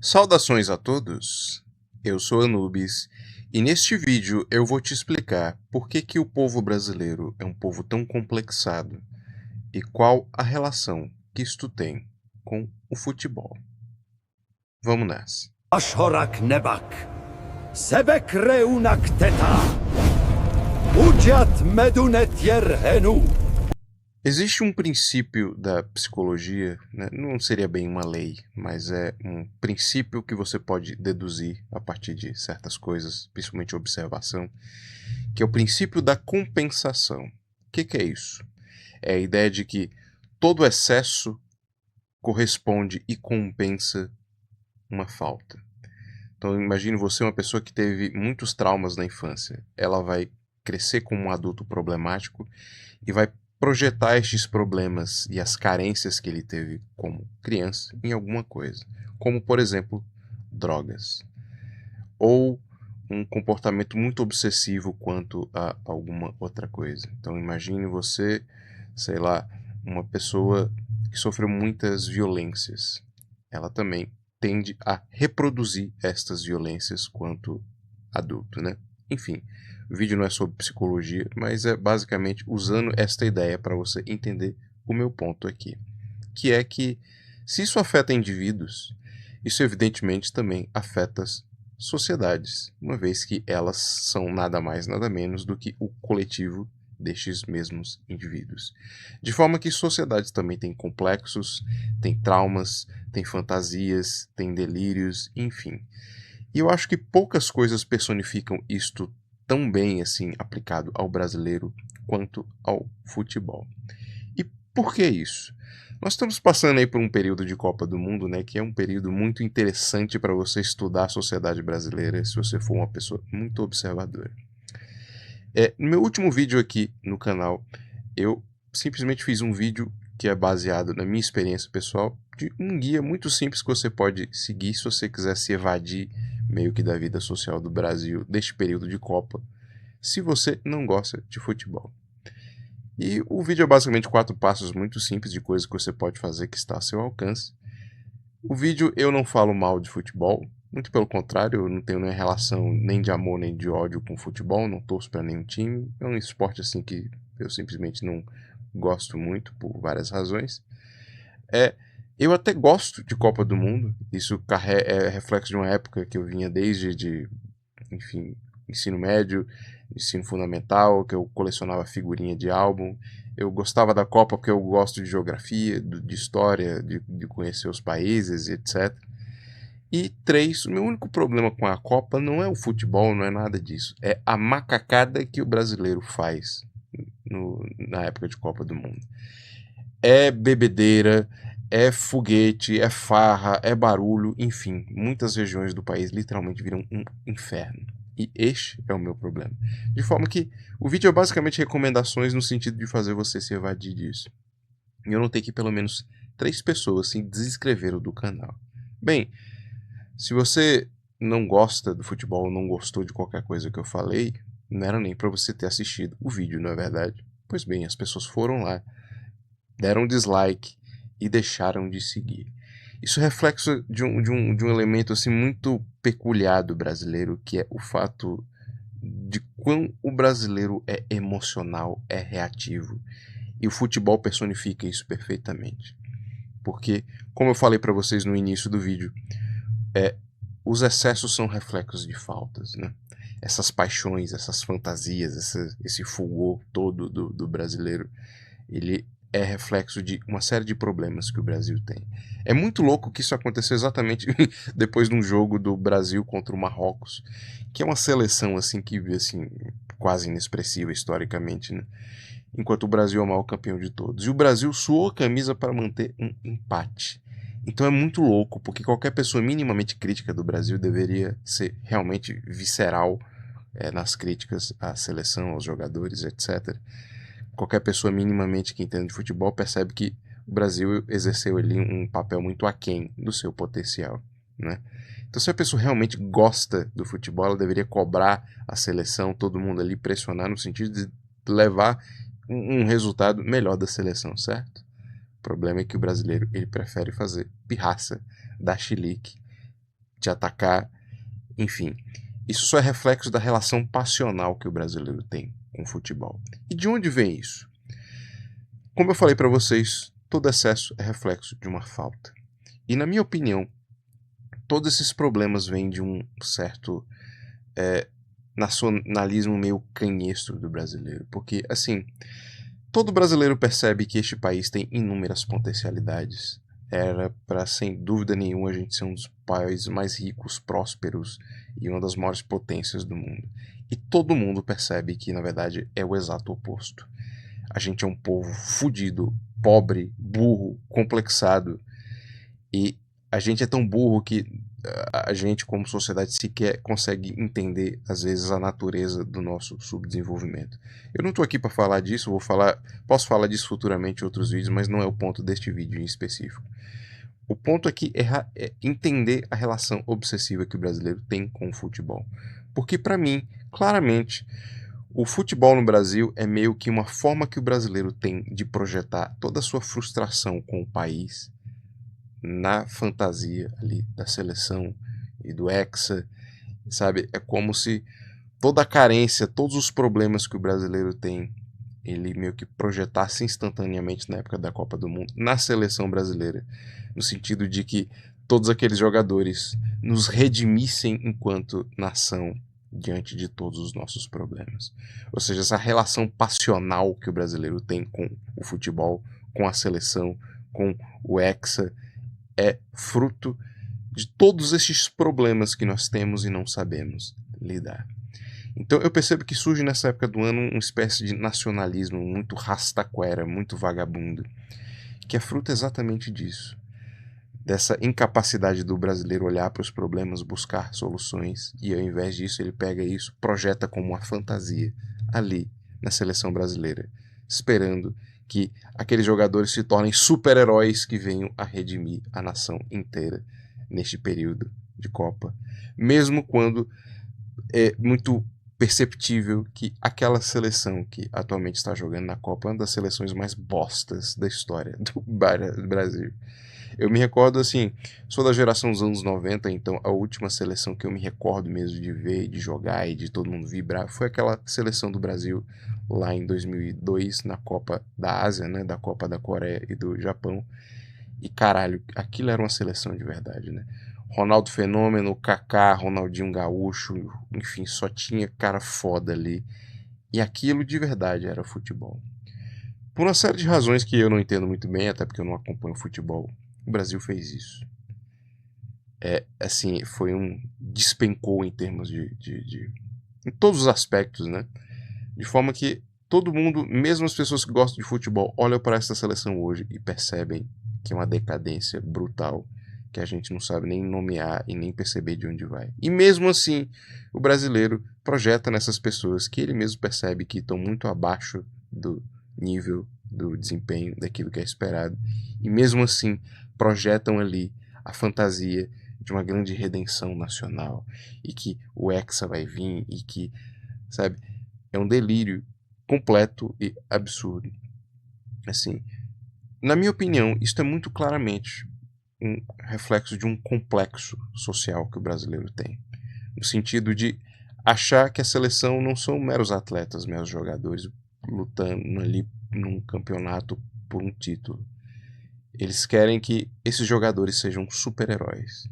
Saudações a todos, eu sou Anubis e neste vídeo eu vou te explicar por que o povo brasileiro é um povo tão complexado e qual a relação que isto tem com o futebol. Vamos nessa. Ashorak Nebak, Sebekreunak Teta, Udiat Medunet Yerhenu. Existe um princípio da psicologia, né? Não seria bem uma lei, mas é um princípio que você pode deduzir a partir de certas coisas, principalmente observação, que é o princípio da compensação. O que é isso? É a ideia de que todo excesso corresponde e compensa uma falta. Então imagine você uma pessoa que teve muitos traumas na infância. Ela vai crescer como um adulto problemático e vai projetar estes problemas e as carências que ele teve como criança em alguma coisa, como por exemplo, drogas, ou um comportamento muito obsessivo quanto a alguma outra coisa. Então imagine você, sei lá, uma pessoa que sofreu muitas violências. Ela também tende a reproduzir estas violências quanto adulto, né? Enfim, o vídeo não é sobre psicologia, mas é basicamente usando esta ideia para você entender o meu ponto aqui, que é que se isso afeta indivíduos, isso evidentemente também afeta sociedades, uma vez que elas são nada mais nada menos do que o coletivo destes mesmos indivíduos. De forma que sociedades também têm complexos, têm traumas, têm fantasias, têm delírios, enfim. E eu acho que poucas coisas personificam isto tão bem assim aplicado ao brasileiro quanto ao futebol. E por que isso? Nós estamos passando aí por um período de Copa do Mundo, né, que é um período muito interessante para você estudar a sociedade brasileira, se você for uma pessoa muito observadora. No meu último vídeo aqui no canal, eu simplesmente fiz um vídeo que é baseado na minha experiência pessoal, de um guia muito simples que você pode seguir se você quiser se evadir meio que da vida social do Brasil deste período de Copa, se você não gosta de futebol. E o vídeo é basicamente 4 passos muito simples de coisas que você pode fazer que está a seu alcance. O vídeo eu não falo mal de futebol, muito pelo contrário, eu não tenho nenhuma relação nem de amor nem de ódio com futebol, não torço para nenhum time. É um esporte assim que eu simplesmente não gosto muito por várias razões. Eu até gosto de Copa do Mundo, isso é reflexo de uma época que eu vinha enfim, ensino médio, ensino fundamental, que eu colecionava figurinha de álbum. Eu gostava da Copa porque eu gosto de geografia, de história, de conhecer os países, etc. E 3, o meu único problema com a Copa não é o futebol, não é nada disso. É a macacada que o brasileiro faz na época de Copa do Mundo. É bebedeira, é foguete, é farra, é barulho, enfim, muitas regiões do país literalmente viram um inferno. E este é o meu problema. De forma que o vídeo é basicamente recomendações no sentido de fazer você se evadir disso. E eu notei que pelo menos 3 pessoas se desinscreveram do canal. Bem, se você não gosta do futebol, não gostou de qualquer coisa que eu falei, não era nem para você ter assistido o vídeo, não é verdade? Pois bem, as pessoas foram lá, deram dislike e deixaram de seguir. Isso é reflexo de um elemento assim muito peculiar do brasileiro, que é o fato de quão o brasileiro é emocional, é reativo. E o futebol personifica isso perfeitamente. Porque, como eu falei para vocês no início do vídeo, os excessos são reflexos de faltas, né? Essas paixões, essas fantasias, esse fulgor todo do brasileiro, ele é reflexo de uma série de problemas que o Brasil tem. É muito louco que isso aconteceu exatamente depois de um jogo do Brasil contra o Marrocos, que é uma seleção assim que assim quase inexpressiva historicamente, né? Enquanto o Brasil é o maior campeão de todos. E o Brasil suou a camisa para manter um empate. Então é muito louco, porque qualquer pessoa minimamente crítica do Brasil deveria ser realmente visceral nas críticas à seleção, aos jogadores, etc. Qualquer pessoa minimamente que entenda de futebol percebe que o Brasil exerceu ali um papel muito aquém do seu potencial, né? Então, se a pessoa realmente gosta do futebol, ela deveria cobrar a seleção, todo mundo ali, pressionar no sentido de levar um resultado melhor da seleção, certo? O problema é que o brasileiro ele prefere fazer pirraça, dar chilique te atacar, enfim. Isso só é reflexo da relação passional que o brasileiro tem com o futebol. E de onde vem isso? Como eu falei para vocês, todo excesso é reflexo de uma falta. E na minha opinião, todos esses problemas vêm de um certo nacionalismo meio canhestro do brasileiro. Porque, assim, todo brasileiro percebe que este país tem inúmeras potencialidades. Era para, sem dúvida nenhuma, a gente ser um dos países mais ricos, prósperos e uma das maiores potências do mundo. E todo mundo percebe que, na verdade, é o exato oposto. A gente é um povo fudido, pobre, burro, complexado. E a gente é tão burro que a gente, como sociedade, sequer consegue entender, às vezes, a natureza do nosso subdesenvolvimento. Eu não estou aqui para falar disso, posso falar disso futuramente em outros vídeos, mas não é o ponto deste vídeo em específico. O ponto aqui é entender a relação obsessiva que o brasileiro tem com o futebol. Porque, para mim, claramente, o futebol no Brasil é meio que uma forma que o brasileiro tem de projetar toda a sua frustração com o país na fantasia ali da seleção e do Hexa, sabe? É como se toda a carência, todos os problemas que o brasileiro tem, ele meio que projetasse instantaneamente na época da Copa do Mundo na seleção brasileira, no sentido de que todos aqueles jogadores nos redimissem enquanto nação diante de todos os nossos problemas. Ou seja, essa relação passional que o brasileiro tem com o futebol, com a seleção, com o Hexa, é fruto de todos esses problemas que nós temos e não sabemos lidar. Então eu percebo que surge nessa época do ano uma espécie de nacionalismo muito rastaquera, muito vagabundo, que é fruto exatamente disso. Dessa incapacidade do brasileiro olhar para os problemas, buscar soluções, e ao invés disso ele pega isso, projeta como uma fantasia ali na seleção brasileira, esperando que aqueles jogadores se tornem super-heróis que venham a redimir a nação inteira neste período de Copa. Mesmo quando é muito perceptível que aquela seleção que atualmente está jogando na Copa é uma das seleções mais bostas da história do Brasil. Eu me recordo, assim, sou da geração dos anos 90, então a última seleção que eu me recordo mesmo de ver, de jogar e de todo mundo vibrar foi aquela seleção do Brasil lá em 2002, na Copa da Ásia, né, da Copa da Coreia e do Japão. E caralho, aquilo era uma seleção de verdade, né? Ronaldo Fenômeno, Kaká, Ronaldinho Gaúcho, enfim, só tinha cara foda ali. E aquilo de verdade era futebol. Por uma série de razões que eu não entendo muito bem, até porque eu não acompanho futebol, o Brasil fez isso. Assim, despencou em termos em todos os aspectos, né? De forma que todo mundo, mesmo as pessoas que gostam de futebol, olham para essa seleção hoje e percebem que é uma decadência brutal, que a gente não sabe nem nomear e nem perceber de onde vai. E mesmo assim, o brasileiro projeta nessas pessoas que ele mesmo percebe que estão muito abaixo do nível do desempenho daquilo que é esperado, e mesmo assim projetam ali a fantasia de uma grande redenção nacional e que o Hexa vai vir e que, sabe, é um delírio completo e absurdo. Assim, na minha opinião, isto é muito claramente um reflexo de um complexo social que o brasileiro tem, no sentido de achar que a seleção não são meros atletas, meros jogadores lutando ali num campeonato por um título. Eles querem que esses jogadores sejam super-heróis,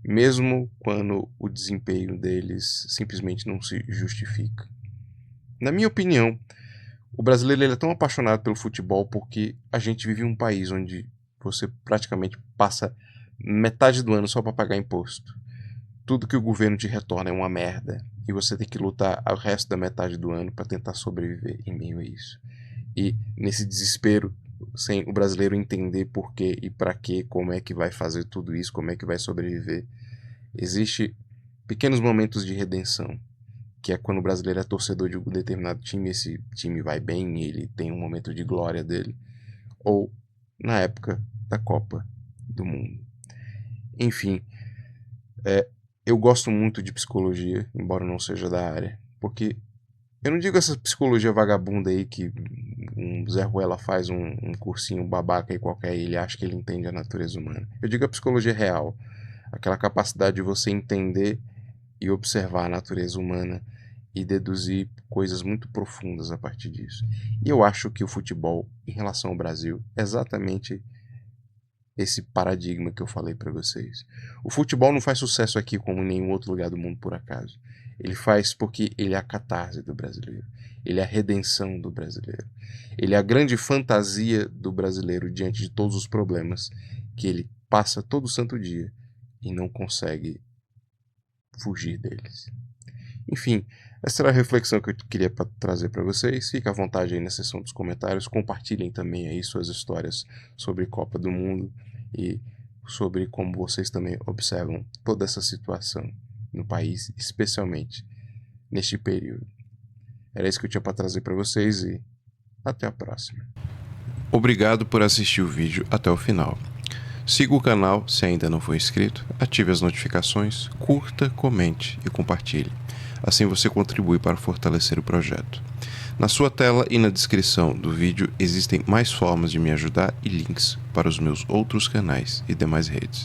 mesmo quando o desempenho deles simplesmente não se justifica. Na minha opinião, o brasileiro ele é tão apaixonado pelo futebol porque a gente vive em um país onde você praticamente passa metade do ano só para pagar imposto. Tudo que o governo te retorna é uma merda e você tem que lutar o resto da metade do ano para tentar sobreviver em meio a isso. E nesse desespero, sem o brasileiro entender por quê e para quê, como é que vai fazer tudo isso, como é que vai sobreviver, existe pequenos momentos de redenção, que é quando o brasileiro é torcedor de um determinado time, esse time vai bem e ele tem um momento de glória dele, ou na época da Copa do Mundo. Enfim, eu gosto muito de psicologia, embora não seja da área, porque eu não digo essa psicologia vagabunda aí que um Zé Ruela faz um cursinho babaca aí qualquer e ele acha que ele entende a natureza humana. Eu digo a psicologia real, aquela capacidade de você entender e observar a natureza humana e deduzir coisas muito profundas a partir disso. E eu acho que o futebol, em relação ao Brasil, é exatamente esse paradigma que eu falei para vocês. O futebol não faz sucesso aqui como em nenhum outro lugar do mundo por acaso. Ele faz porque ele é a catarse do brasileiro. Ele é a redenção do brasileiro. Ele é a grande fantasia do brasileiro diante de todos os problemas que ele passa todo santo dia e não consegue fugir deles. Enfim, essa era a reflexão que eu queria trazer para vocês. Fique à vontade aí na seção dos comentários. Compartilhem também aí suas histórias sobre Copa do Mundo e sobre como vocês também observam toda essa situação no país, especialmente neste período. Era isso que eu tinha para trazer para vocês e até a próxima. Obrigado por assistir o vídeo até o final. Siga o canal se ainda não for inscrito, ative as notificações, curta, comente e compartilhe. Assim você contribui para fortalecer o projeto. Na sua tela e na descrição do vídeo existem mais formas de me ajudar e links para os meus outros canais e demais redes.